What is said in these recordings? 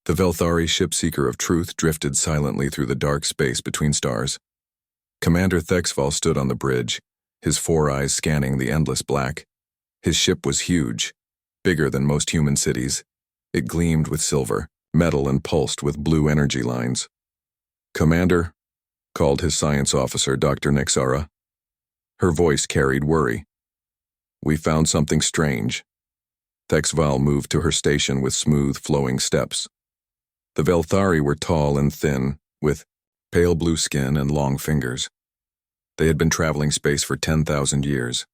The Velthari ship-seeker of truth drifted silently through the dark space between stars. Commander Thexval stood on the bridge, his four eyes scanning the endless black. His ship was huge, bigger than most human cities. It gleamed with silver, metal, and pulsed with blue energy lines. "Commander," called his science officer, Dr. Nexara. Her voice carried worry. "We found something strange." Thexval moved to her station with smooth, flowing steps. The Velthari were tall and thin, with pale blue skin and long fingers. They had been traveling space for 10,000 years.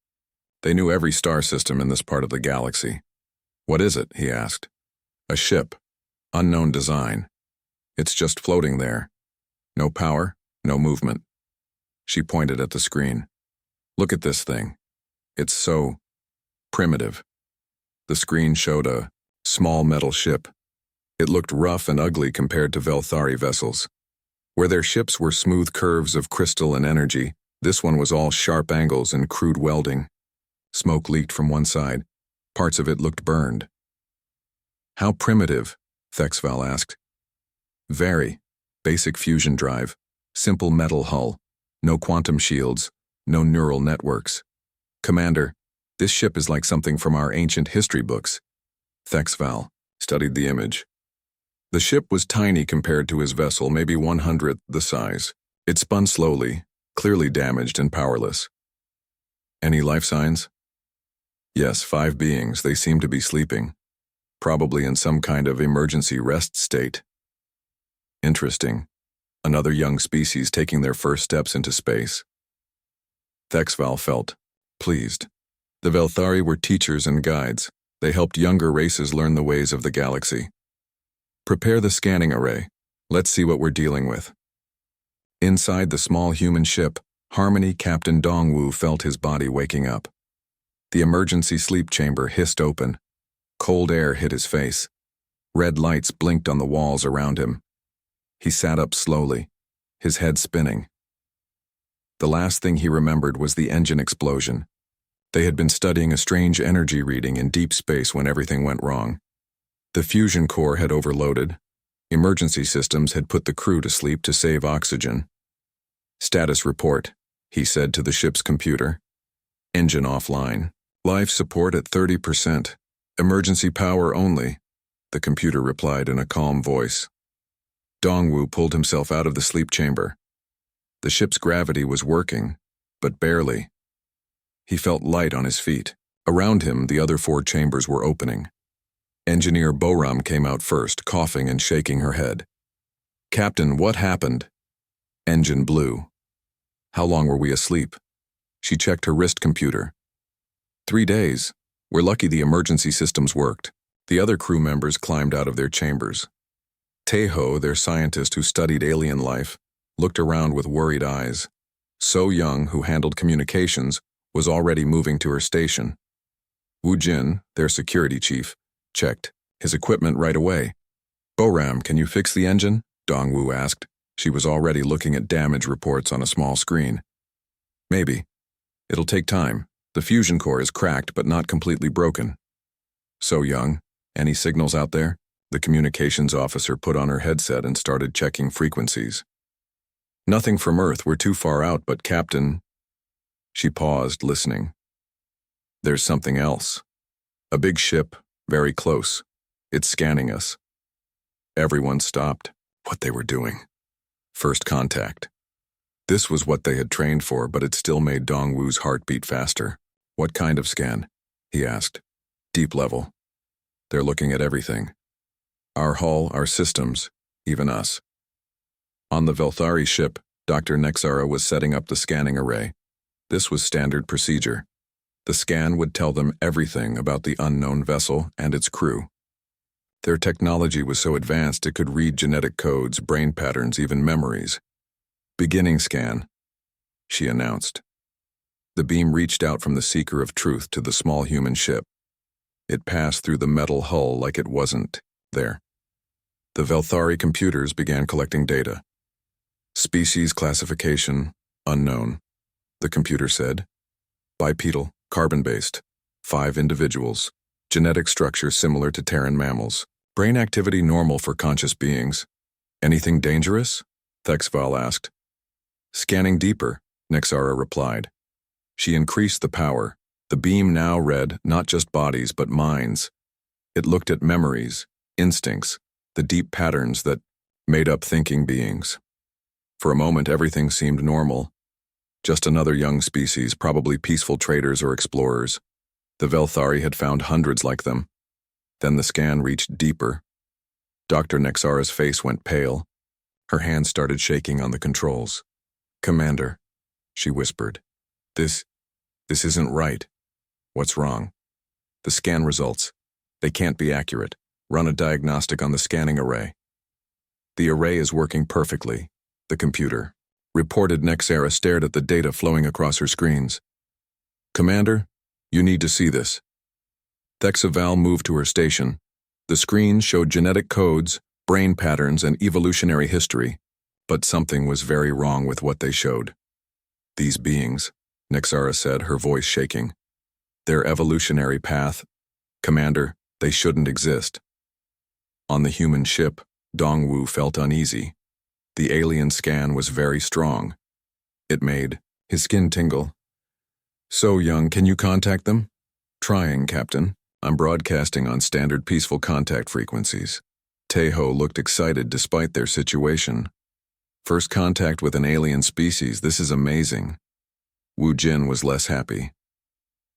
They knew every star system in this part of the galaxy. "What is it?" he asked. "A ship. Unknown design. It's just floating there. No power, no movement." She pointed at the screen. "Look at this thing. It's so primitive." The screen showed a small metal ship. It looked rough and ugly compared to Velthari vessels. Where their ships were smooth curves of crystal and energy, this one was all sharp angles and crude welding. Smoke leaked from one side. Parts of it looked burned. "How primitive?" Thexval asked. "Very. Basic fusion drive. Simple metal hull. No quantum shields. No neural networks. Commander, this ship is like something from our ancient history books." Thexval studied the image. The ship was tiny compared to his vessel, maybe 1/100th the size. It spun slowly, clearly damaged and powerless. "Any life signs?" "Yes, 5 beings. They seem to be sleeping. Probably in some kind of emergency rest state." "Interesting. Another young species taking their first steps into space." Thexval felt pleased. The Velthari were teachers and guides. They helped younger races learn the ways of the galaxy. "Prepare the scanning array. Let's see what we're dealing with." Inside the small human ship, Harmony Captain Dongwu felt his body waking up. The emergency sleep chamber hissed open. Cold air hit his face. Red lights blinked on the walls around him. He sat up slowly, his head spinning. The last thing he remembered was the engine explosion. They had been studying a strange energy reading in deep space when everything went wrong. The fusion core had overloaded. Emergency systems had put the crew to sleep to save oxygen. "Status report," he said to the ship's computer. "Engine offline. Life support at 30%. Emergency power only," the computer replied in a calm voice. Dongwu pulled himself out of the sleep chamber. The ship's gravity was working, but barely. He felt light on his feet. Around him, the other 4 chambers were opening. Engineer Boram came out first, coughing and shaking her head. "Captain, what happened?" "Engine blew." "How long were we asleep?" She checked her wrist computer. 3 days. We're lucky the emergency systems worked." The other crew members climbed out of their chambers. Teho, their scientist who studied alien life, looked around with worried eyes. So Young, who handled communications, was already moving to her station. Wu Jin, their security chief, checked his equipment right away. "Boram, can you fix the engine?" Dongwu asked. She was already looking at damage reports on a small screen. "Maybe. It'll take time. The fusion core is cracked but not completely broken." "So Young, any signals out there?" The communications officer put on her headset and started checking frequencies. "Nothing from Earth. We're too far out, but Captain..." She paused, listening. "There's something else. A big ship, very close. It's scanning us." Everyone stopped what they were doing. First contact. This was what they had trained for, but it still made Dongwu's heart beat faster. "What kind of scan?" he asked. "Deep level. They're looking at everything. Our hull, our systems, even us." On the Velthari ship, Dr. Nexara was setting up the scanning array. This was standard procedure. The scan would tell them everything about the unknown vessel and its crew. Their technology was so advanced it could read genetic codes, brain patterns, even memories. "Beginning scan," she announced. The beam reached out from the seeker of truth to the small human ship. It passed through the metal hull like it wasn't there. The Velthari computers began collecting data. "Species classification, unknown," the computer said. "Bipedal, carbon-based, 5 individuals, genetic structure similar to Terran mammals. Brain activity normal for conscious beings. Anything dangerous? Thexval asked. Scanning deeper, Nexara replied. She increased the power. The beam now read not just bodies but minds. It looked at memories, instincts, the deep patterns that made up thinking beings. For a moment, everything seemed normal. Just another young species, probably peaceful traders or explorers. The Velthari had found hundreds like them. Then the scan reached deeper. Dr. Nexara's face went pale. Her hands started shaking on the controls. Commander, she whispered. This isn't right. What's wrong? The scan results. They can't be accurate. Run a diagnostic on the scanning array. The array is working perfectly. The computer. Reported. Nexara stared at the data flowing across her screens. Commander, you need to see this. Thexval moved to her station. The screen showed genetic codes, brain patterns, and evolutionary history, but something was very wrong with what they showed. These beings, Nexara said, her voice shaking. Their evolutionary path, Commander, they shouldn't exist. On the human ship, Dongwu felt uneasy. The alien scan was very strong. It made his skin tingle. So young, can you contact them? Trying, Captain. I'm broadcasting on standard peaceful contact frequencies. Teho looked excited despite their situation. First contact with an alien species, this is amazing. Wu Jin was less happy.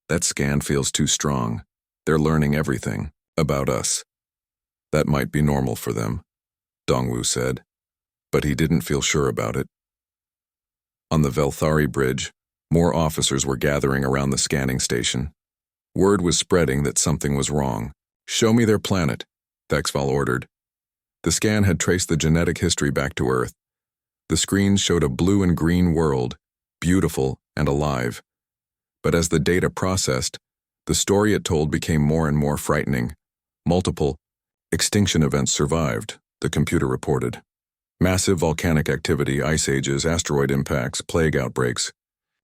That scan feels too strong. They're learning everything about us. That might be normal for them, Dongwu said, but he didn't feel sure about it. On the Velthari bridge, more officers were gathering around the scanning station. Word was spreading that something was wrong. Show me their planet, Thexval ordered. The scan had traced the genetic history back to Earth. The screens showed a blue and green world, beautiful and alive. But as the data processed, the story it told became more and more frightening. Multiple extinction events survived, the computer reported. Massive volcanic activity, ice ages, asteroid impacts, plague outbreaks.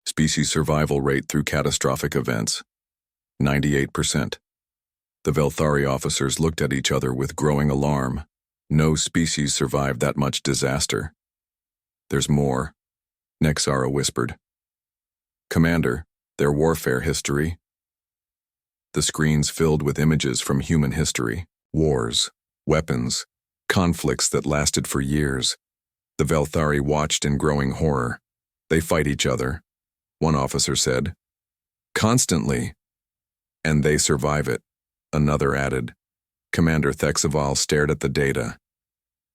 Species survival rate through catastrophic events. 98%. The Velthari officers looked at each other with growing alarm. No species survived that much disaster. There's more, Nexara whispered. Commander, their warfare history. The screens filled with images from human history, wars, weapons, conflicts that lasted for years. The Velthari watched in growing horror. They fight each other, one officer said. Constantly. And they survive it, another added. Commander Thexval stared at the data.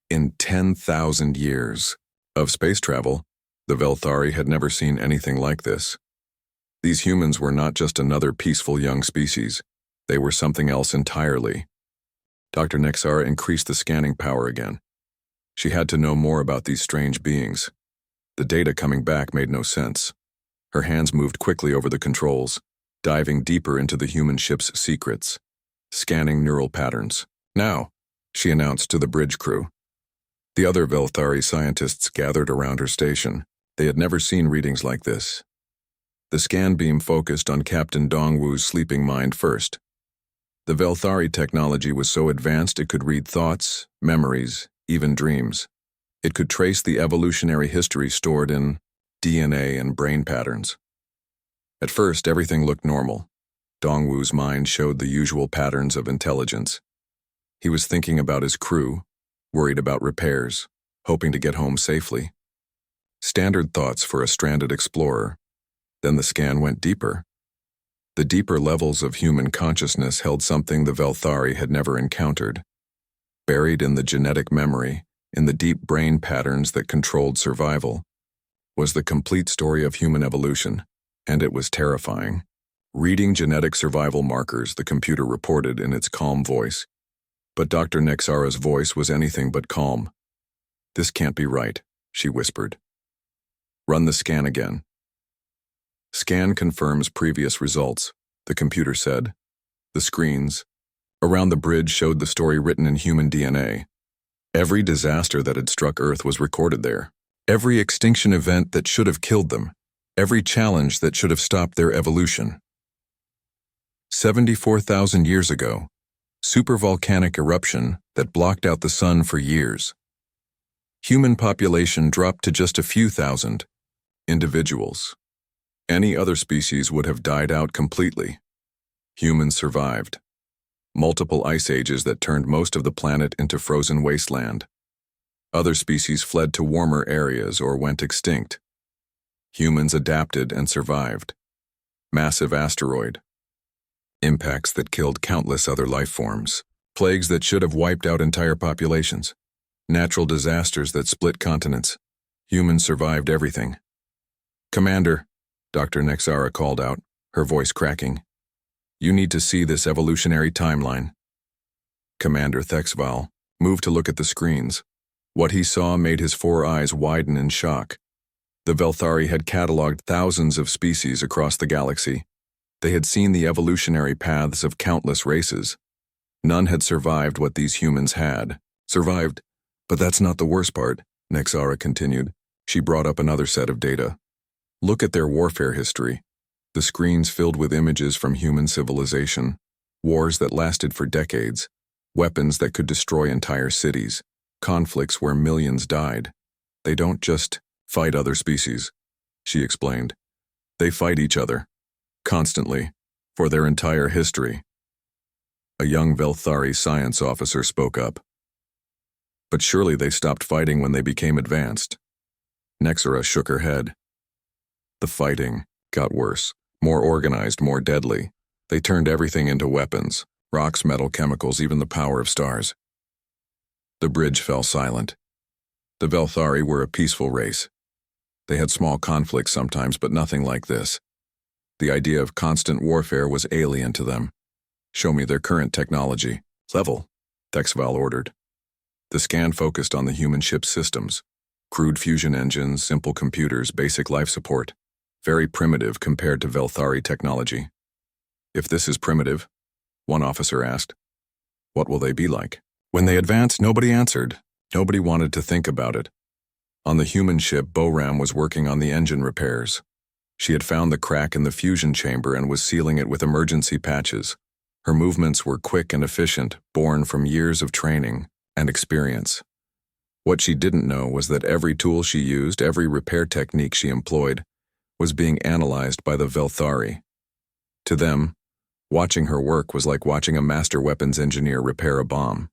In 10,000 years of space travel, the Velthari had never seen anything like this. These humans were not just another peaceful young species. They were something else entirely. Dr. Nexara increased the scanning power again. She had to know more about these strange beings. The data coming back made no sense. Her hands moved quickly over the controls, diving deeper into the human ship's secrets, scanning neural patterns. Now, she announced to the bridge crew. The other Velthari scientists gathered around her station. They had never seen readings like this. The scan beam focused on Captain Dongwu's sleeping mind first. The Velthari technology was so advanced it could read thoughts, memories, even dreams. It could trace the evolutionary history stored in DNA and brain patterns. At first, everything looked normal. Dongwu's mind showed the usual patterns of intelligence. He was thinking about his crew, worried about repairs, hoping to get home safely. Standard thoughts for a stranded explorer. Then the scan went deeper. The deeper levels of human consciousness held something the Velthari had never encountered. Buried in the genetic memory, in the deep brain patterns that controlled survival, was the complete story of human evolution, and it was terrifying. Reading genetic survival markers, the computer reported in its calm voice. But Dr. Nexara's voice was anything but calm. This can't be right, she whispered. Run the scan again. Scan confirms previous results, the computer said. The screens around the bridge showed the story written in human DNA. Every disaster that had struck Earth was recorded there. Every extinction event that should have killed them. Every challenge that should have stopped their evolution. 74,000 years ago, supervolcanic eruption that blocked out the sun for years. Human population dropped to just a few thousand individuals. Any other species would have died out completely. Humans survived. Multiple ice ages that turned most of the planet into frozen wasteland. Other species fled to warmer areas or went extinct. Humans adapted and survived. Massive asteroid. Impacts that killed countless other life forms. Plagues that should have wiped out entire populations. Natural disasters that split continents. Humans survived everything. "Commander," Dr. Nexara called out, her voice cracking. "You need to see this evolutionary timeline." Commander Thexval moved to look at the screens. What he saw made his 4 eyes widen in shock. The Velthari had cataloged thousands of species across the galaxy. They had seen the evolutionary paths of countless races. None had survived what these humans had. Survived. But that's not the worst part, Nexara continued. She brought up another set of data. Look at their warfare history. The screens filled with images from human civilization. Wars that lasted for decades. Weapons that could destroy entire cities. Conflicts where millions died. They don't just fight other species, she explained. They fight each other. Constantly. For their entire history. A young Velthari science officer spoke up. But surely they stopped fighting when they became advanced. Nexara shook her head. The fighting got worse, more organized, more deadly. They turned everything into weapons, rocks, metal, chemicals, even the power of stars. The bridge fell silent. The Velthari were a peaceful race. They had small conflicts sometimes, but nothing like this. The idea of constant warfare was alien to them. "Show me their current technology." "Level," Thexval ordered. The scan focused on the human ship's systems. Crude fusion engines, simple computers, basic life support. Very primitive compared to Velthari technology. "If this is primitive," one officer asked, "what will they be like?" When they advanced, nobody answered. Nobody wanted to think about it. On the human ship, Boram was working on the engine repairs. She had found the crack in the fusion chamber and was sealing it with emergency patches. Her movements were quick and efficient, born from years of training and experience. What she didn't know was that every tool she used, every repair technique she employed, was being analyzed by the Velthari. To them, watching her work was like watching a master weapons engineer repair a bomb.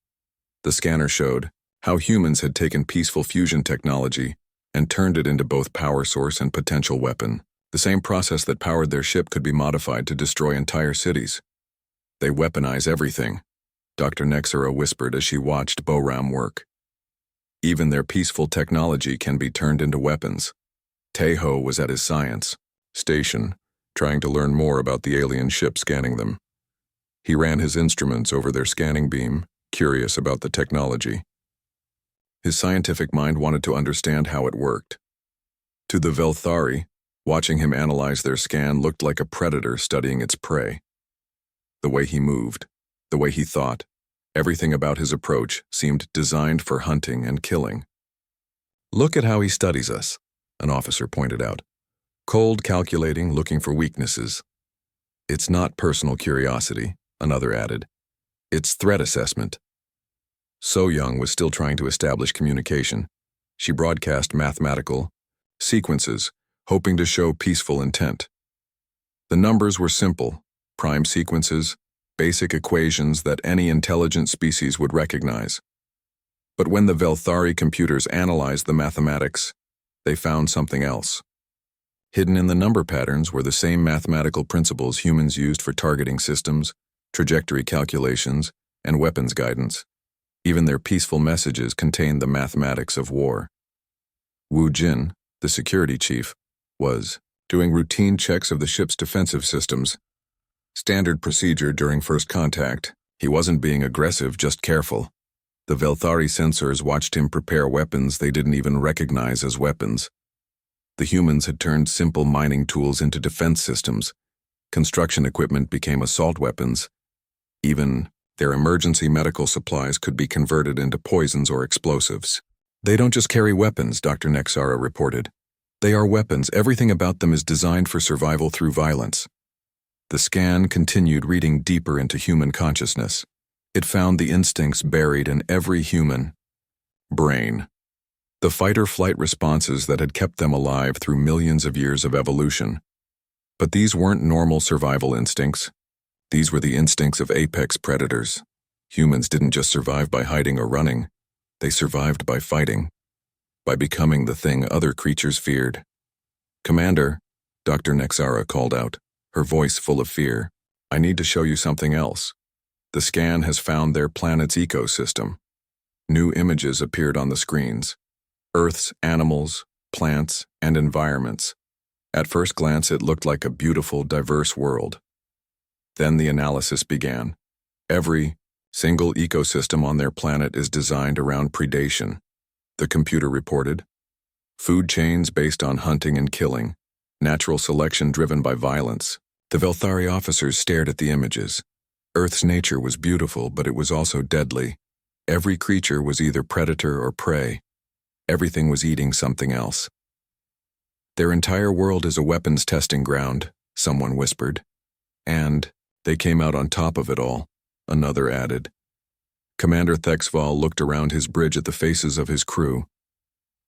The scanner showed how humans had taken peaceful fusion technology and turned it into both power source and potential weapon. The same process that powered their ship could be modified to destroy entire cities. "They weaponize everything," Dr. Nexara whispered as she watched Boram work. "Even their peaceful technology can be turned into weapons." Tejo was at his science station, trying to learn more about the alien ship scanning them. He ran his instruments over their scanning beam, curious about the technology. His scientific mind wanted to understand how it worked. To the Velthari, watching him analyze their scan looked like a predator studying its prey. The way he moved, the way he thought, everything about his approach seemed designed for hunting and killing. "Look at how he studies us," an officer pointed out. "Cold, calculating, looking for weaknesses." "It's not personal curiosity," another added. "It's threat assessment." So Young was still trying to establish communication. She broadcast mathematical sequences, hoping to show peaceful intent. The numbers were simple, prime sequences, basic equations that any intelligent species would recognize. But when the Velthari computers analyzed the mathematics, they found something else. Hidden in the number patterns were the same mathematical principles humans used for targeting systems, trajectory calculations, and weapons guidance. Even their peaceful messages contained the mathematics of war. Wu Jin, the security chief, was doing routine checks of the ship's defensive systems. Standard procedure during first contact. He wasn't being aggressive, just careful. The Velthari sensors watched him prepare weapons they didn't even recognize as weapons. The humans had turned simple mining tools into defense systems. Construction equipment became assault weapons. Even their emergency medical supplies could be converted into poisons or explosives. "They don't just carry weapons," Dr. Nexara reported. "They are weapons. Everything about them is designed for survival through violence." The scan continued, reading deeper into human consciousness. It found the instincts buried in every human brain. The fight-or-flight responses that had kept them alive through millions of years of evolution. But these weren't normal survival instincts. These were the instincts of apex predators. Humans didn't just survive by hiding or running. They survived by fighting, by becoming the thing other creatures feared. "Commander," Dr. Nexara called out, her voice full of fear, "I need to show you something else. The scan has found their planet's ecosystem." New images appeared on the screens. Earth's animals, plants, and environments. At first glance, it looked like a beautiful, diverse world. Then the analysis began. Every single ecosystem on their planet is designed around predation, the computer reported. Food chains based on hunting and killing, natural selection driven by violence. The Velthari officers stared at the images. Earth's nature was beautiful, but it was also deadly. Every creature was either predator or prey. Everything was eating something else. "Their entire world is a weapons testing ground," someone whispered. "And they came out on top of it all," another added. Commander Thexval looked around his bridge at the faces of his crew.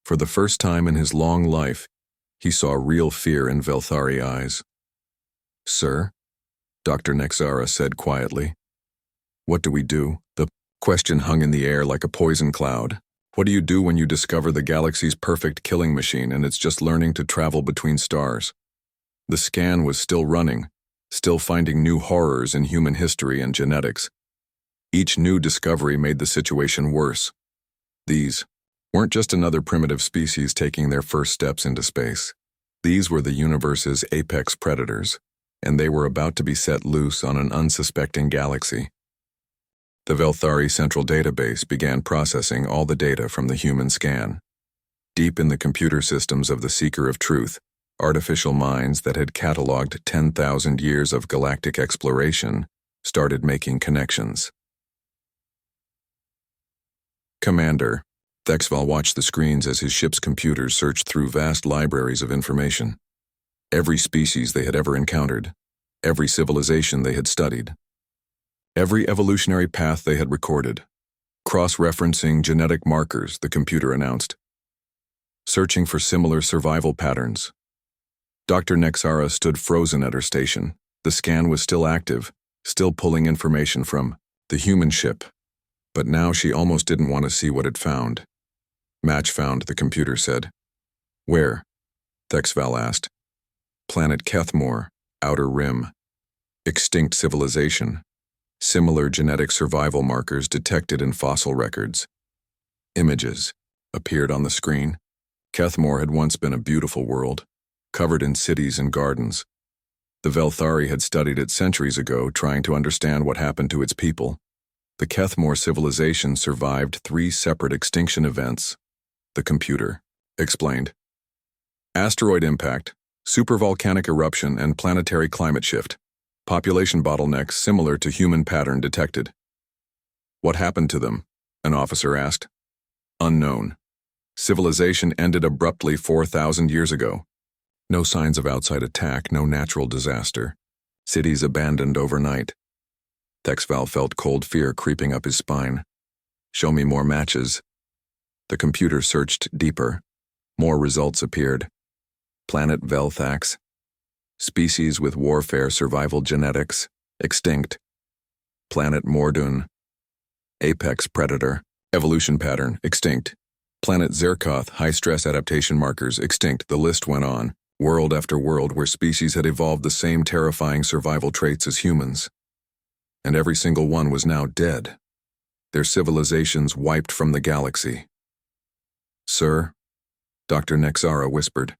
For the first time in his long life, he saw real fear in Velthari eyes. "Sir?" Dr. Nexara said quietly. "What do we do?" The question hung in the air like a poison cloud. What do you do when you discover the galaxy's perfect killing machine and it's just learning to travel between stars? The scan was still running, still finding new horrors in human history and genetics. Each new discovery made the situation worse. These weren't just another primitive species taking their first steps into space. These were the universe's apex predators, and they were about to be set loose on an unsuspecting galaxy. The Velthari Central Database began processing all the data from the human scan. Deep in the computer systems of the Seeker of Truth, artificial minds that had cataloged 10,000 years of galactic exploration started making connections. "Commander," Thexval watched the screens as his ship's computers searched through vast libraries of information. Every species they had ever encountered, every civilization they had studied, every evolutionary path they had recorded. Cross-referencing genetic markers, the computer announced. Searching for similar survival patterns. Dr. Nexara stood frozen at her station. The scan was still active, still pulling information from the human ship. But now she almost didn't want to see what it found. "Match found," the computer said. "Where?" Thexval asked. "Planet Kethmore, Outer Rim. Extinct civilization. Similar genetic survival markers detected in fossil records." Images appeared on the screen. Kethmore had once been a beautiful world, covered in cities and gardens. The Velthari had studied it centuries ago, trying to understand what happened to its people. The Kethmore civilization survived 3 separate extinction events, the computer explained. Asteroid impact, supervolcanic eruption, and planetary climate shift. Population bottlenecks similar to human pattern detected. "What happened to them?" an officer asked. "Unknown. Civilization ended abruptly 4,000 years ago. No signs of outside attack, no natural disaster. Cities abandoned overnight." Thexval felt cold fear creeping up his spine. "Show me more matches." The computer searched deeper. More results appeared. Planet Velthax. Species with warfare survival genetics, extinct. Planet Mordun. Apex predator, evolution pattern, extinct. Planet Zerkoth, high-stress adaptation markers, extinct. The list went on, world after world where species had evolved the same terrifying survival traits as humans. And every single one was now dead. Their civilizations wiped from the galaxy. "Sir," Dr. Nexara whispered,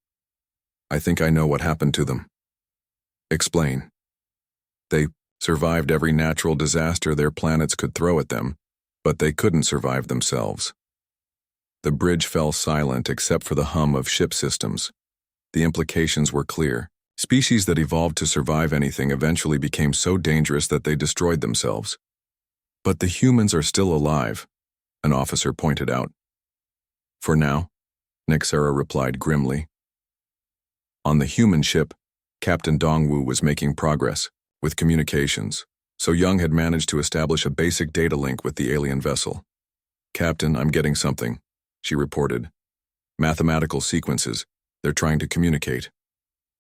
"I think I know what happened to them." "Explain." "They survived every natural disaster their planets could throw at them, but they couldn't survive themselves." The bridge fell silent except for the hum of ship systems. The implications were clear. Species that evolved to survive anything eventually became so dangerous that they destroyed themselves. "But the humans are still alive," an officer pointed out. "For now," Nexara replied grimly. On the human ship, Captain Dongwu was making progress with communications. So Young had managed to establish a basic data link with the alien vessel. "Captain, I'm getting something," she reported. "Mathematical sequences. They're trying to communicate.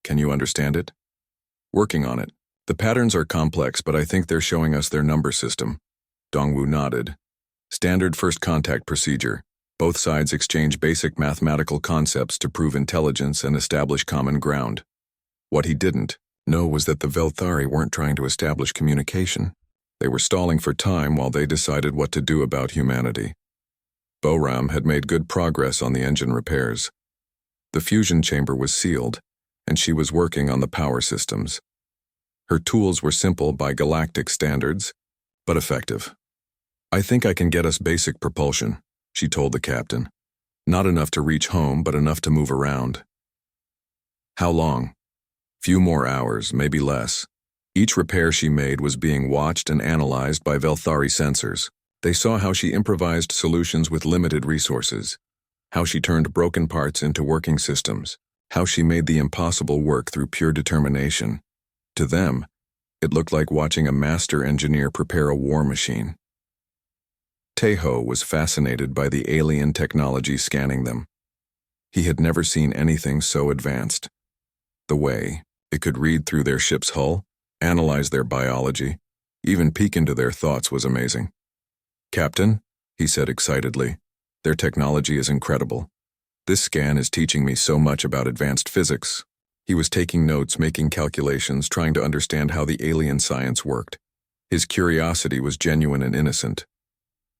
Can you understand it?" "Working on it. The patterns are complex, but I think they're showing us their number system." Dongwu nodded. "Standard first contact procedure. Both sides exchange basic mathematical concepts to prove intelligence and establish common ground." What he didn't know was that the Velthari weren't trying to establish communication. They were stalling for time while they decided what to do about humanity. Boram had made good progress on the engine repairs. The fusion chamber was sealed, and she was working on the power systems. Her tools were simple by galactic standards, but effective. "I think I can get us basic propulsion," she told the captain. "Not enough to reach home, but enough to move around." "How long?" "Few more hours, maybe less." Each repair she made was being watched and analyzed by Velthari sensors. They saw how she improvised solutions with limited resources, how she turned broken parts into working systems, how she made the impossible work through pure determination. To them, it looked like watching a master engineer prepare a war machine. Tejo was fascinated by the alien technology scanning them. He had never seen anything so advanced. The way it could read through their ship's hull, analyze their biology, even peek into their thoughts was amazing. "Captain," he said excitedly, "their technology is incredible. This scan is teaching me so much about advanced physics." He was taking notes, making calculations, trying to understand how the alien science worked. His curiosity was genuine and innocent.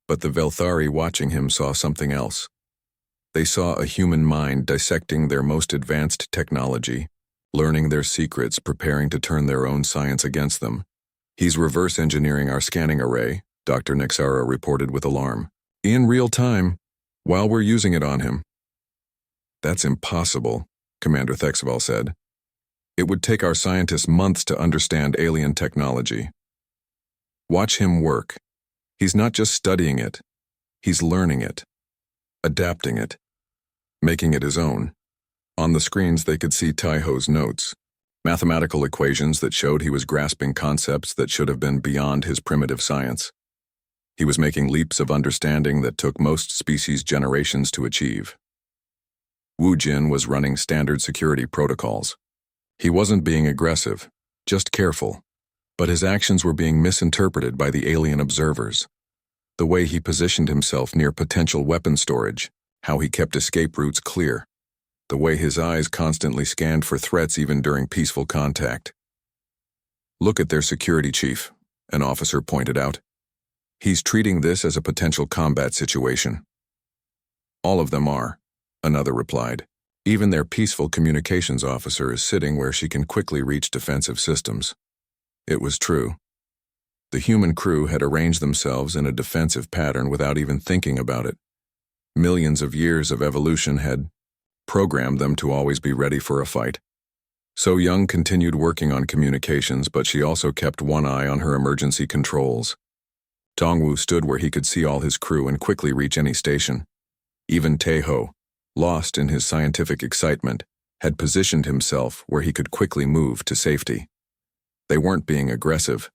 But the Velthari watching him saw something else. They saw a human mind dissecting their most advanced technology, learning their secrets, preparing to turn their own science against them. "He's reverse engineering our scanning array," Dr. Nexara reported with alarm. "In real time, while we're using it on him." "That's impossible," Commander Thexval said. "It would take our scientists months to understand alien technology." "Watch him work. He's not just studying it. He's learning it, adapting it, making it his own." On the screens they could see Taiho's notes, mathematical equations that showed he was grasping concepts that should have been beyond his primitive science. He was making leaps of understanding that took most species generations to achieve. Wu Jin was running standard security protocols. He wasn't being aggressive, just careful, but his actions were being misinterpreted by the alien observers. The way he positioned himself near potential weapon storage, how he kept escape routes clear, the way his eyes constantly scanned for threats even during peaceful contact. "Look at their security chief," an officer pointed out. "He's treating this as a potential combat situation." "All of them are," another replied. "Even their peaceful communications officer is sitting where she can quickly reach defensive systems." It was true. The human crew had arranged themselves in a defensive pattern without even thinking about it. Millions of years of evolution had programmed them to always be ready for a fight. So Young continued working on communications, but she also kept one eye on her emergency controls. Dongwu stood where he could see all his crew and quickly reach any station. Even Tejo, lost in his scientific excitement, had positioned himself where he could quickly move to safety. They weren't being aggressive.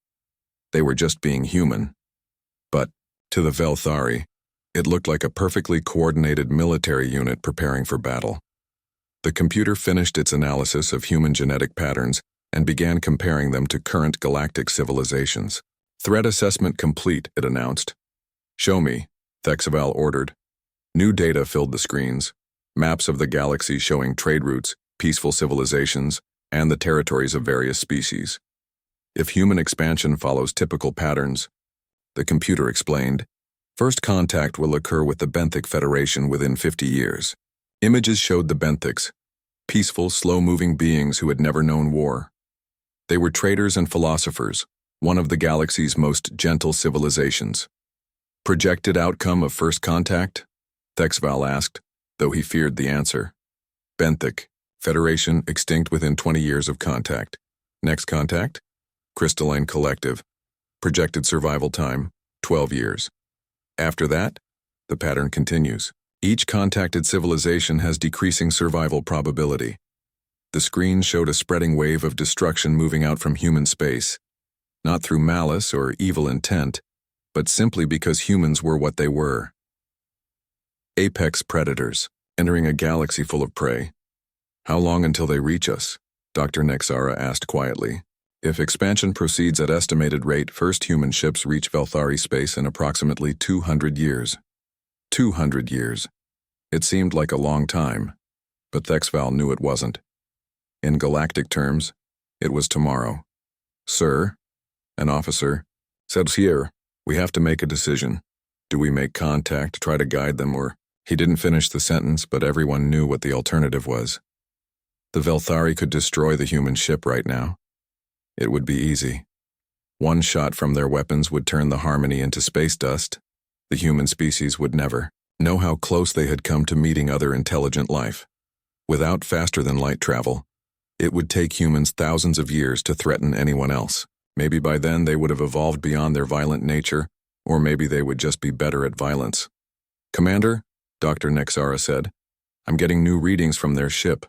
They were just being human. But, to the Velthari, it looked like a perfectly coordinated military unit preparing for battle. The computer finished its analysis of human genetic patterns and began comparing them to current galactic civilizations. "Threat assessment complete," it announced. "Show me," Thexval ordered. New data filled the screens, maps of the galaxy showing trade routes, peaceful civilizations, and the territories of various species. "If human expansion follows typical patterns," the computer explained, "first contact will occur with the Benthic Federation within 50 years. Images showed the Benthics, peaceful, slow-moving beings who had never known war. They were traders and philosophers, one of the galaxy's most gentle civilizations." "Projected outcome of first contact?" Thexval asked, though he feared the answer. "Benthic, Federation extinct within 20 years of contact. Next contact? Crystalline Collective. Projected survival time, 12 years. After that, the pattern continues. Each contacted civilization has decreasing survival probability." The screen showed a spreading wave of destruction moving out from human space. not through malice or evil intent, but simply because humans were what they were. Apex predators, entering a galaxy full of prey. How long until they reach us? Dr. Nexara asked quietly. If expansion proceeds at estimated rate, first human ships reach Velthari space in approximately 200 years. 200 years. It seemed like a long time, but Thexval knew it wasn't. In galactic terms, it was tomorrow. Sir, an officer, said, "Here, we have to make a decision. Do we make contact, try to guide them, or—" He didn't finish the sentence, but everyone knew what the alternative was. The Velthari could destroy the human ship right now. It would be easy. One shot from their weapons would turn the Harmony into space dust. The human species would never know how close they had come to meeting other intelligent life. Without faster-than-light travel, it would take humans thousands of years to threaten anyone else. Maybe by then they would have evolved beyond their violent nature, or maybe they would just be better at violence. "Commander," Dr. Nexara said, "I'm getting new readings from their ship."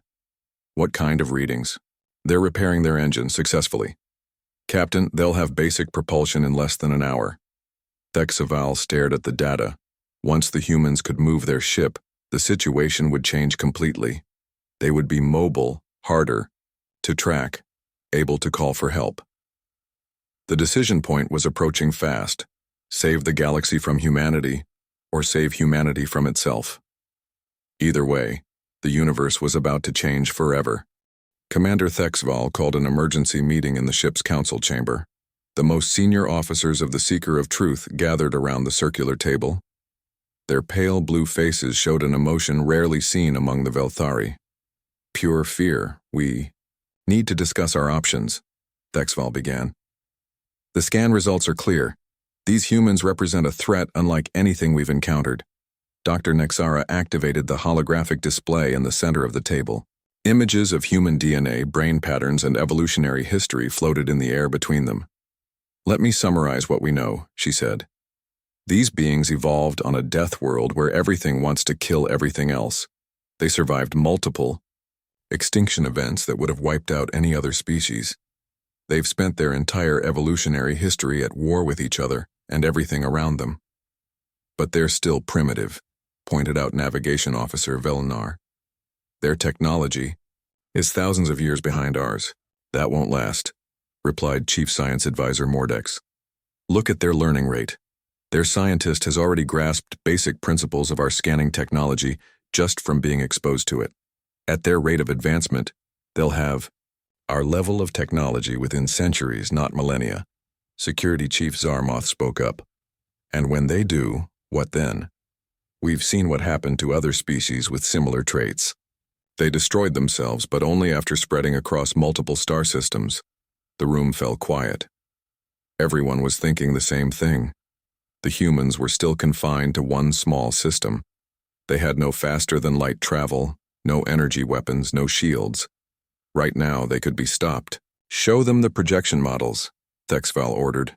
"What kind of readings?" "They're repairing their engine successfully." "Captain, they'll have basic propulsion in less than an hour." Thexval stared at the data. Once the humans could move their ship, the situation would change completely. They would be mobile, harder to track, able to call for help. The decision point was approaching fast. Save the galaxy from humanity, or save humanity from itself. Either way, the universe was about to change forever. Commander Thexval called an emergency meeting in the ship's council chamber. The most senior officers of the Seeker of Truth gathered around the circular table. Their pale blue faces showed an emotion rarely seen among the Velthari. "Pure fear. We need to discuss our options," Thexval began. "The scan results are clear. These humans represent a threat unlike anything we've encountered." Dr. Nexara activated the holographic display in the center of the table. Images of human DNA, brain patterns, and evolutionary history floated in the air between them. "Let me summarize what we know," she said. "These beings evolved on a death world where everything wants to kill everything else. They survived multiple extinction events that would have wiped out any other species. They've spent their entire evolutionary history at war with each other and everything around them. But they're still primitive," pointed out Navigation Officer Velnar. "Their technology is thousands of years behind ours. That won't last," replied Chief Science Advisor Mordex. "Look at their learning rate. Their scientist has already grasped basic principles of our scanning technology just from being exposed to it. At their rate of advancement, they'll have our level of technology within centuries, not millennia." Security Chief Zarmoth spoke up. "And when they do, what then? We've seen what happened to other species with similar traits. They destroyed themselves, but only after spreading across multiple star systems." The room fell quiet. Everyone was thinking the same thing. The humans were still confined to one small system. They had no faster-than-light travel, no energy weapons, no shields. Right now, they could be stopped. "Show them the projection models," Thexval ordered.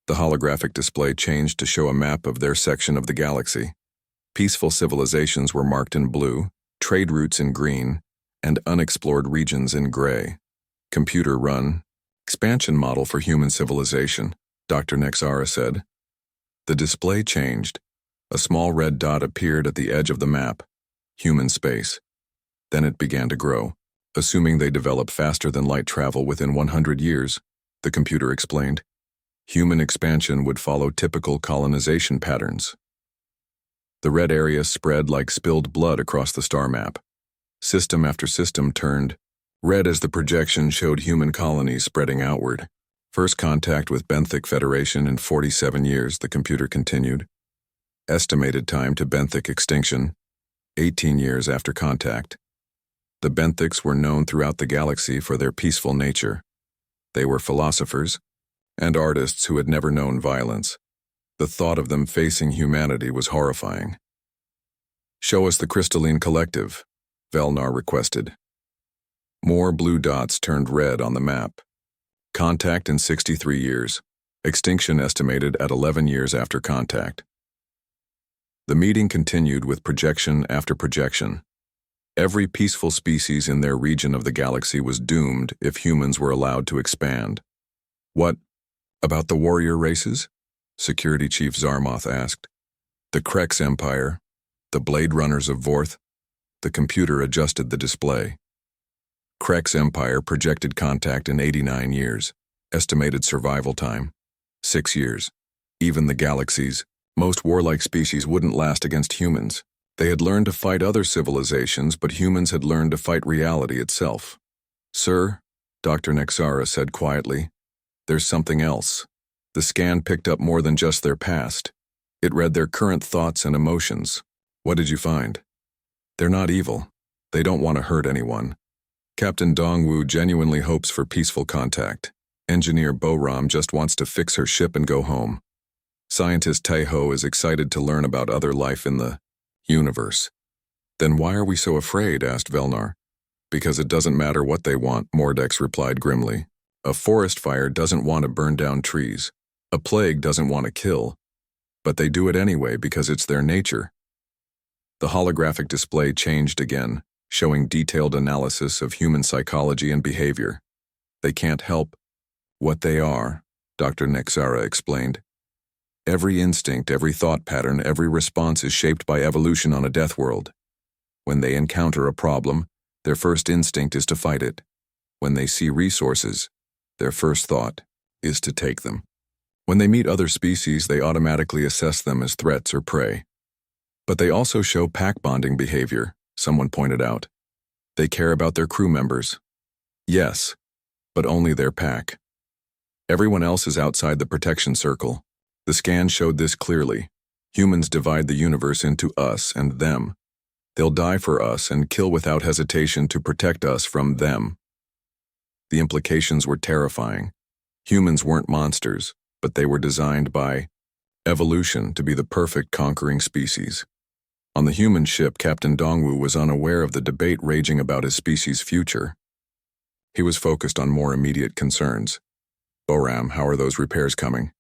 The holographic display changed to show a map of their section of the galaxy. Peaceful civilizations were marked in blue, trade routes in green, and unexplored regions in gray. "Computer-run expansion model for human civilization," Dr. Nexara said. The display changed. A small red dot appeared at the edge of the map. Human space. Then it began to grow. "Assuming they develop faster than light travel within 100 years, the computer explained, human expansion would follow typical colonization patterns." The red area spread like spilled blood across the star map. System after system turned red as the projection showed human colonies spreading outward. "First contact with Benthic Federation in 47 years, the computer continued. Estimated time to Benthic extinction, 18 years after contact. The Benthics were known throughout the galaxy for their peaceful nature. They were philosophers and artists who had never known violence. The thought of them facing humanity was horrifying." "Show us the crystalline collective," Velnar requested. More blue dots turned red on the map. Contact in 63 years. Extinction estimated at 11 years after contact. The meeting continued with projection after projection. Every peaceful species in their region of the galaxy was doomed if humans were allowed to expand. "What About the warrior races? Security Chief Zarmoth asked. The Krex Empire, the Blade Runners of Vorth. The computer adjusted the display. Krex Empire projected contact in 89 years. Estimated survival time, 6 years. Even the galaxies, most warlike species wouldn't last against humans. They had learned to fight other civilizations, but humans had learned to fight reality itself. Sir, Dr. Nexara said quietly, there's something else. The scan picked up more than just their past. It read their current thoughts and emotions. What did you find? They're not evil. They don't want to hurt anyone. Captain Dongwu genuinely hopes for peaceful contact. Engineer Boram just wants to fix her ship and go home. Scientist Taiho is excited to learn about other life in the universe. Then why are we so afraid? Asked Velnar. Because it doesn't matter what they want, Mordex replied grimly. A forest fire doesn't want to burn down trees. A plague doesn't want to kill. But they do it anyway because it's their nature. The holographic display changed again, showing detailed analysis of human psychology and behavior. They can't help what they are, Dr. Nexara explained. Every instinct, every thought pattern, every response is shaped by evolution on a death world. When they encounter a problem, their first instinct is to fight it. When they see resources, their first thought is to take them. When they meet other species, they automatically assess them as threats or prey. But they also show pack-bonding behavior, someone pointed out. They care about their crew members. Yes, but only their pack. Everyone else is outside the protection circle. The scan showed this clearly. Humans divide the universe into us and them. They'll die for us and kill without hesitation to protect us from them. The implications were terrifying. Humans weren't monsters, but they were designed by evolution to be the perfect conquering species. On the human ship, Captain Dongwu was unaware of the debate raging about his species' future. He was focused on more immediate concerns. Boram, how are those repairs coming?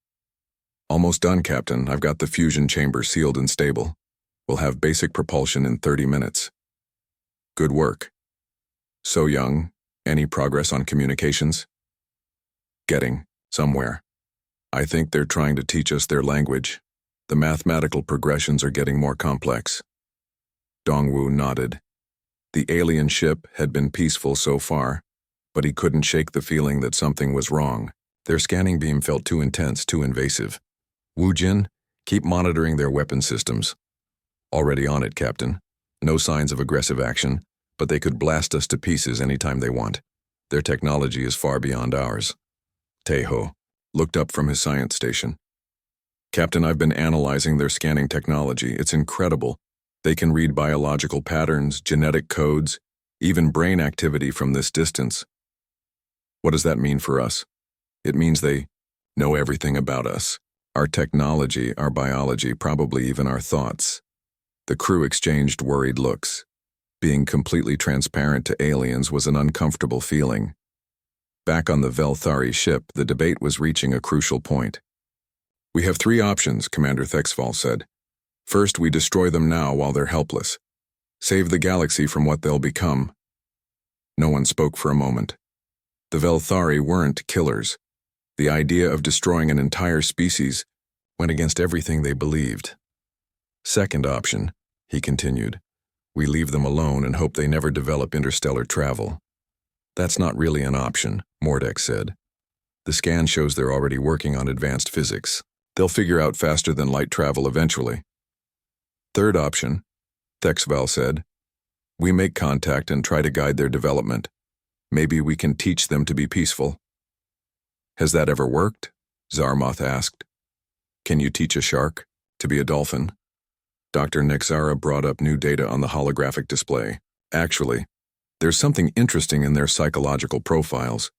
Almost done, Captain. I've got the fusion chamber sealed and stable. We'll have basic propulsion in 30 minutes. Good work. So Young, any progress on communications? Getting somewhere. I think they're trying to teach us their language. The mathematical progressions are getting more complex. Dongwu nodded. The alien ship had been peaceful so far, but he couldn't shake the feeling that something was wrong. Their scanning beam felt too intense, too invasive. Wu Jin, keep monitoring their weapon systems. Already on it, Captain. No signs of aggressive action, but they could blast us to pieces anytime they want. Their technology is far beyond ours. Taiho looked up from his science station. Captain, I've been analyzing their scanning technology. It's incredible. They can read biological patterns, genetic codes, even brain activity from this distance. What does that mean for us? It means they know everything about us. Our technology, our biology, probably even our thoughts. The crew exchanged worried looks. Being completely transparent to aliens was an uncomfortable feeling. Back on the Velthari ship, the debate was reaching a crucial point. We have 3 options, Commander Thexval said. First, we destroy them now while they're helpless. Save the galaxy from what they'll become. No one spoke for a moment. The Velthari weren't killers. The idea of destroying an entire species went against everything they believed. Second option, he continued, we leave them alone and hope they never develop interstellar travel. That's not really an option, Mordex said. The scan shows they're already working on advanced physics. They'll figure out faster than light travel eventually. Third option, Thexval said, we make contact and try to guide their development. Maybe we can teach them to be peaceful. Has that ever worked? Zarmoth asked. Can you teach a shark to be a dolphin? Dr. Nexara brought up new data on the holographic display. Actually, there's something interesting in their psychological profiles.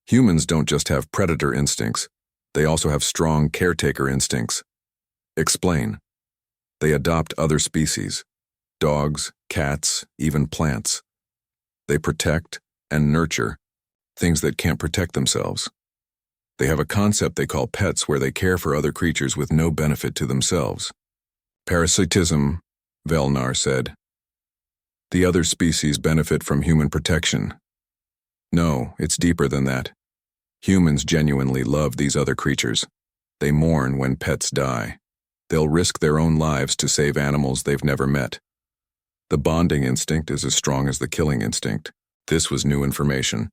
Humans don't just have predator instincts, they also have strong caretaker instincts. Explain. They adopt other species, dogs, cats, even plants. They protect and nurture things that can't protect themselves. They have a concept they call pets where they care for other creatures with no benefit to themselves. Parasitism, Velnar said. The other species benefit from human protection. No, it's deeper than that. Humans genuinely love these other creatures. They mourn when pets die. They'll risk their own lives to save animals they've never met. The bonding instinct is as strong as the killing instinct. This was new information.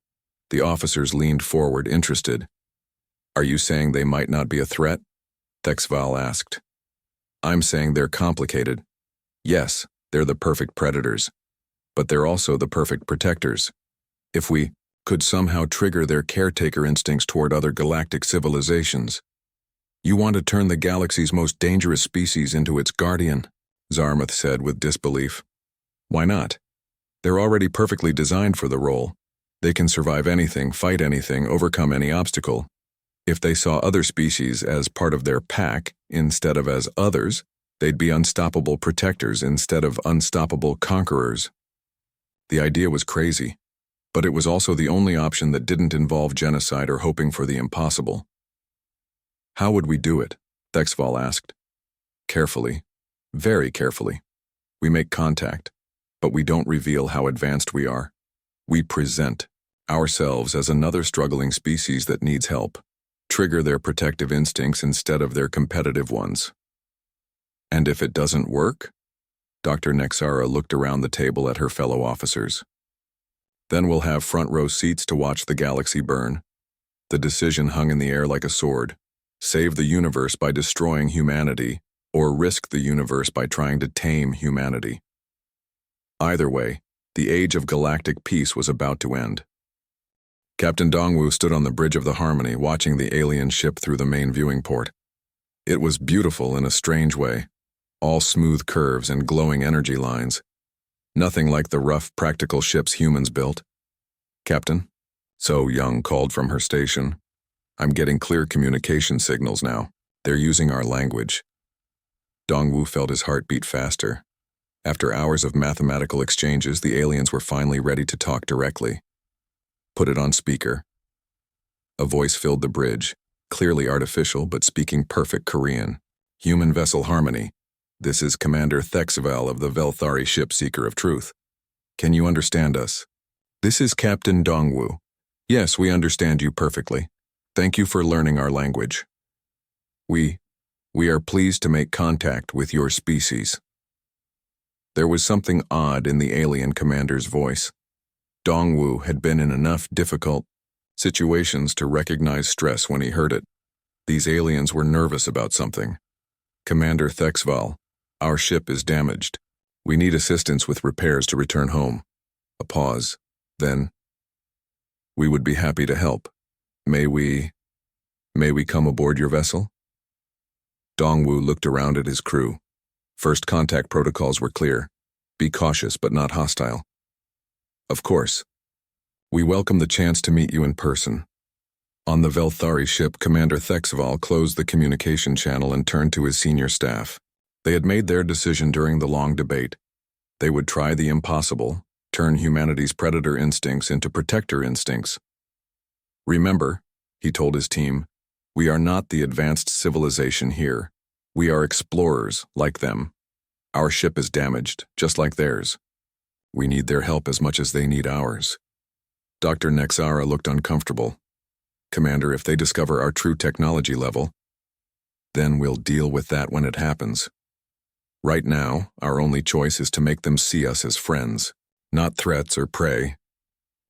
The officers leaned forward, interested. Are you saying they might not be a threat? Thexval asked. I'm saying they're complicated. Yes, they're the perfect predators. But they're also the perfect protectors. If we could somehow trigger their caretaker instincts toward other galactic civilizations. You want to turn the galaxy's most dangerous species into its guardian, Zarmuth said with disbelief. Why not? They're already perfectly designed for the role. They can survive anything, fight anything, overcome any obstacle. If they saw other species as part of their pack instead of as others, they'd be unstoppable protectors instead of unstoppable conquerors. The idea was crazy, but it was also the only option that didn't involve genocide or hoping for the impossible. How would we do it? Thexval asked. Carefully, very carefully. We make contact, but we don't reveal how advanced we are. We present ourselves as another struggling species that needs help, trigger their protective instincts instead of their competitive ones. And if it doesn't work? Dr. Nexara looked around the table at her fellow officers. Then we'll have front row seats to watch the galaxy burn. The decision hung in the air like a sword. Save the universe by destroying humanity, or risk the universe by trying to tame humanity. Either way, the age of galactic peace was about to end. Captain Dongwu stood on the bridge of the Harmony, watching the alien ship through the main viewing port. It was beautiful in a strange way, all smooth curves and glowing energy lines. Nothing like the rough, practical ships humans built. Captain? So Young called from her station. I'm getting clear communication signals now. They're using our language. Dongwu felt his heart beat faster. After hours of mathematical exchanges, the aliens were finally ready to talk directly. Put it on speaker. A voice filled the bridge, clearly artificial but speaking perfect Korean. Human vessel Harmony. This is Commander Thexval of the Velthari ship Seeker of Truth. Can you understand us? This is Captain Dongwu. Yes, we understand you perfectly. Thank you for learning our language. We are pleased to make contact with your species. There was something odd in the alien commander's voice. Dongwu had been in enough difficult situations to recognize stress when he heard it. These aliens were nervous about something. Commander Thexval, our ship is damaged. We need assistance with repairs to return home. A pause. Then, we would be happy to help. May we come aboard your vessel? Dongwu looked around at his crew. First contact protocols were clear. Be cautious but not hostile. Of course. We welcome the chance to meet you in person. On the Velthari ship, Commander Thexval closed the communication channel and turned to his senior staff. They had made their decision during the long debate. They would try the impossible, turn humanity's predator instincts into protector instincts. Remember, he told his team, we are not the advanced civilization here. We are explorers, like them. Our ship is damaged, just like theirs. We need their help as much as they need ours. Dr. Nexara looked uncomfortable. Commander, if they discover our true technology level, then we'll deal with that when it happens. Right now, our only choice is to make them see us as friends, not threats or prey.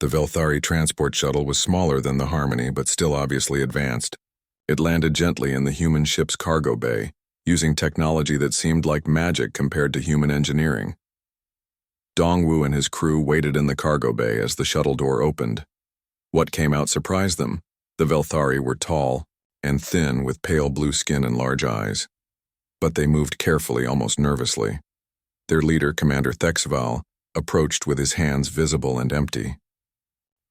The Velthari transport shuttle was smaller than the Harmony, but still obviously advanced. It landed gently in the human ship's cargo bay, using technology that seemed like magic compared to human engineering. Dongwu and his crew waited in the cargo bay as the shuttle door opened. What came out surprised them. The Velthari were tall and thin with pale blue skin and large eyes. But they moved carefully, almost nervously. Their leader, Commander Thexval, approached with his hands visible and empty.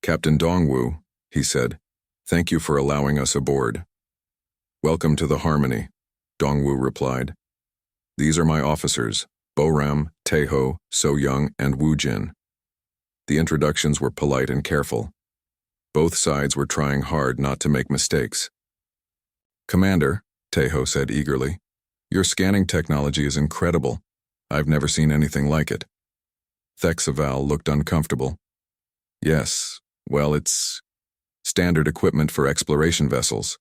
Captain Dongwu, he said, thank you for allowing us aboard. Welcome to the Harmony, Dongwu replied. These are my officers, Boram, Taeho, So-young, and Woo-jin. The introductions were polite and careful. Both sides were trying hard not to make mistakes. Commander, Taeho said eagerly, your scanning technology is incredible. I've never seen anything like it. Thexval looked uncomfortable. Yes, well, it's Standard equipment for exploration vessels.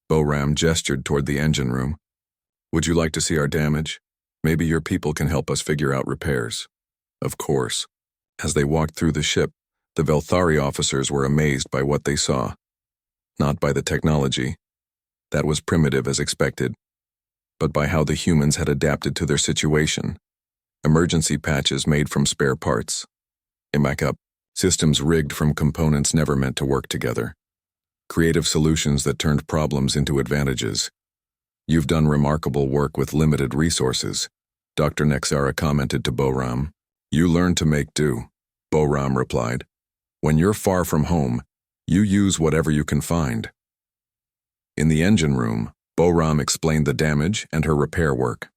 Boram gestured toward the engine room. Would you like to see our damage? Maybe your people can help us figure out repairs. Of course. As they walked through the ship, the Velthari officers were amazed by what they saw. Not by the technology. That was primitive as expected. But by how the humans had adapted to their situation. Emergency patches made from spare parts. Backup systems rigged from components never meant to work together. Creative solutions that turned problems into advantages. You've done remarkable work with limited resources, Dr. Nexara commented to Boram. You learn to make do, Boram replied. When you're far from home, you use whatever you can find. In the engine room, Boram explained the damage and her repair work.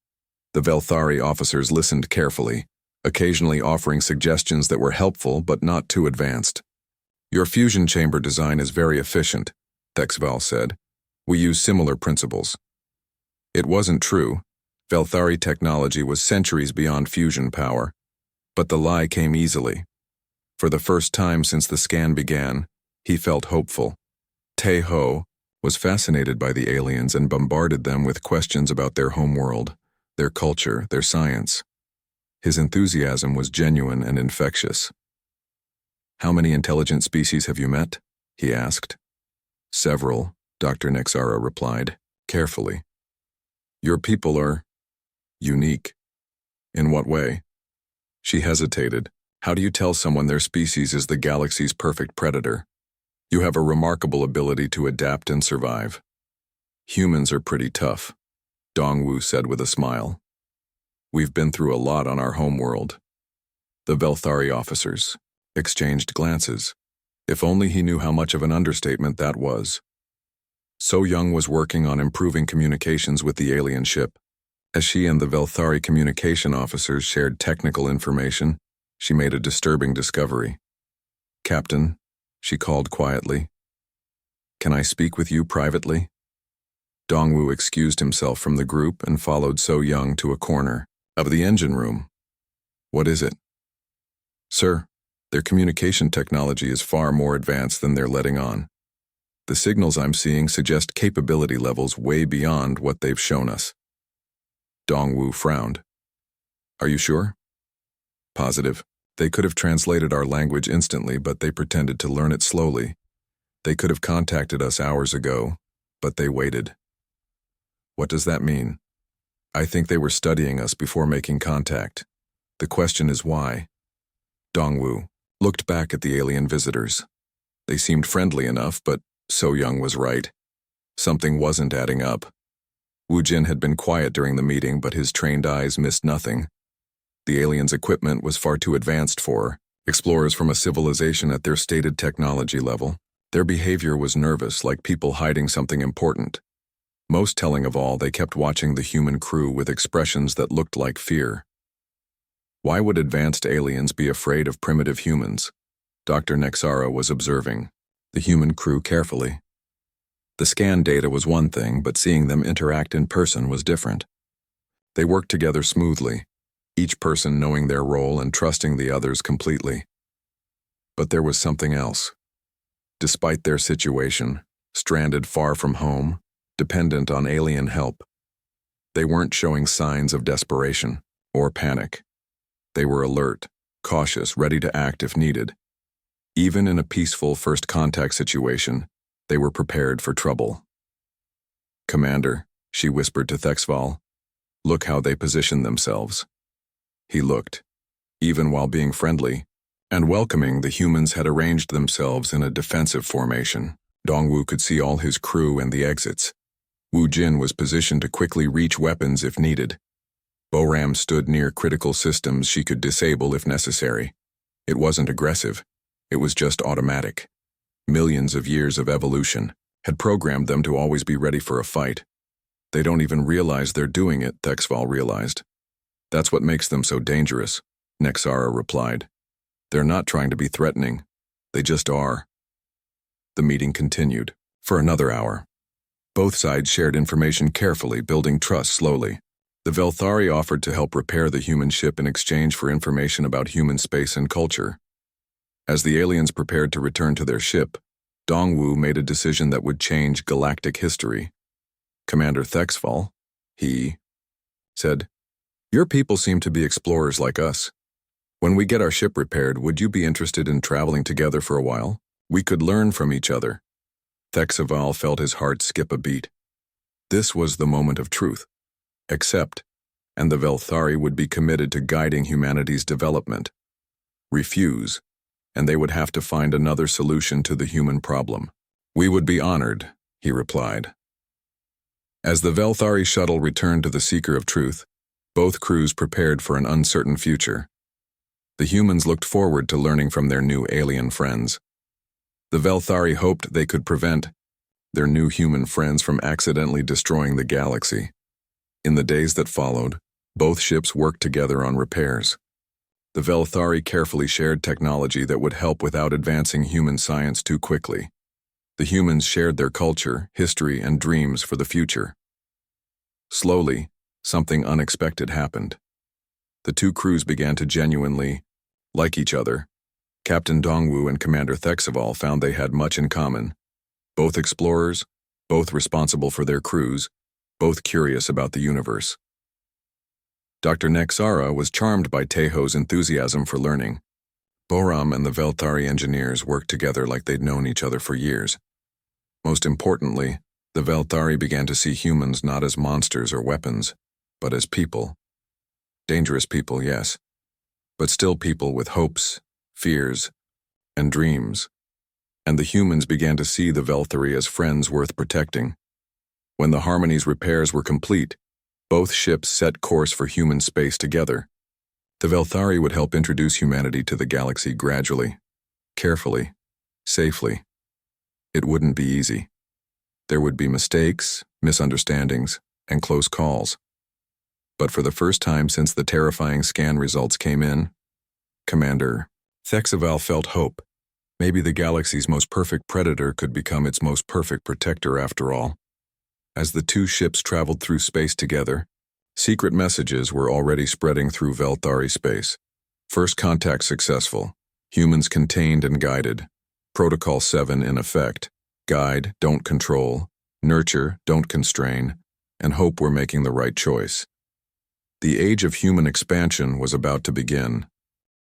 The Velthari officers listened carefully, occasionally offering suggestions that were helpful but not too advanced. Your fusion chamber design is very efficient, Thexval said. We use similar principles. It wasn't true. Velthari technology was centuries beyond fusion power. But the lie came easily. For the first time since the scan began, he felt hopeful. Te-Ho was fascinated by the aliens and bombarded them with questions about their homeworld, their culture, their science. His enthusiasm was genuine and infectious. How many intelligent species have you met? He asked. Several, Dr. Nexara replied, carefully. Your people are unique. In what way? She hesitated. How do you tell someone their species is the galaxy's perfect predator? You have a remarkable ability to adapt and survive. Humans are pretty tough, Dongwu said with a smile. We've been through a lot on our homeworld. The Velthari officers exchanged glances. If only he knew how much of an understatement that was. So Young was working on improving communications with the alien ship. As she and the Velthari communication officers shared technical information, she made a disturbing discovery. Captain, she called quietly. Can I speak with you privately? Dongwu excused himself from the group and followed So Young to a corner of the engine room. What is it? Sir, their communication technology is far more advanced than they're letting on. The signals I'm seeing suggest capability levels way beyond what they've shown us. Dongwu frowned. Are you sure? Positive. They could have translated our language instantly, but they pretended to learn it slowly. They could have contacted us hours ago, but they waited. What does that mean? I think they were studying us before making contact. The question is why? Dongwu looked back at the alien visitors. They seemed friendly enough, but So Young was right. Something wasn't adding up. Wu Jin had been quiet during the meeting, but his trained eyes missed nothing. The aliens' equipment was far too advanced for explorers from a civilization at their stated technology level. Their behavior was nervous, like people hiding something important. Most telling of all, they kept watching the human crew with expressions that looked like fear. Why would advanced aliens be afraid of primitive humans? Dr. Nexara was observing the human crew carefully. The scan data was one thing, but seeing them interact in person was different. They worked together smoothly, each person knowing their role and trusting the others completely. But there was something else. Despite their situation, stranded far from home, dependent on alien help, they weren't showing signs of desperation or panic. They were alert, cautious, ready to act if needed. Even in a peaceful first contact situation, they were prepared for trouble. Commander, she whispered to Thexval, look how they positioned themselves. He looked. Even while being friendly and welcoming, the humans had arranged themselves in a defensive formation. Dongwu could see all his crew and the exits. Wu Jin was positioned to quickly reach weapons if needed. Boram stood near critical systems she could disable if necessary. It wasn't aggressive. It was just automatic. Millions of years of evolution had programmed them to always be ready for a fight. They don't even realize they're doing it, Thexval realized. That's what makes them so dangerous, Nexara replied. They're not trying to be threatening. They just are. The meeting continued for another hour. Both sides shared information carefully, building trust slowly. The Velthari offered to help repair the human ship in exchange for information about human space and culture. As the aliens prepared to return to their ship, Dongwu made a decision that would change galactic history. Commander Thexfall, he said, "Your people seem to be explorers like us. When we get our ship repaired, would you be interested in traveling together for a while? We could learn from each other." Thexaval felt his heart skip a beat. This was the moment of truth. Accept, and the Velthari would be committed to guiding humanity's development. Refuse, and they would have to find another solution to the human problem. "We would be honored," he replied. As the Velthari shuttle returned to the Seeker of Truth, both crews prepared for an uncertain future. The humans looked forward to learning from their new alien friends. The Velthari hoped they could prevent their new human friends from accidentally destroying the galaxy. In the days that followed, both ships worked together on repairs. The Velthari carefully shared technology that would help without advancing human science too quickly. The humans shared their culture, history, and dreams for the future. Slowly, something unexpected happened. The two crews began to genuinely like each other. Captain Dongwu and Commander Thexaval found they had much in common. Both explorers, both responsible for their crews, both curious about the universe. Dr. Nexara was charmed by Tejo's enthusiasm for learning. Boram and the Velthari engineers worked together like they'd known each other for years. Most importantly, the Velthari began to see humans not as monsters or weapons, but as people. Dangerous people, yes, but still people with hopes, fears, and dreams. And the humans began to see the Velthari as friends worth protecting. When the Harmony's repairs were complete, both ships set course for human space together. The Velthari would help introduce humanity to the galaxy gradually, carefully, safely. It wouldn't be easy. There would be mistakes, misunderstandings, and close calls. But for the first time since the terrifying scan results came in, Commander Thexaval felt hope. Maybe the galaxy's most perfect predator could become its most perfect protector after all. As the two ships traveled through space together, secret messages were already spreading through Velthari space. First contact successful. Humans contained and guided. Protocol 7 in effect. Guide, don't control. Nurture, don't constrain. And hope we're making the right choice. The age of human expansion was about to begin.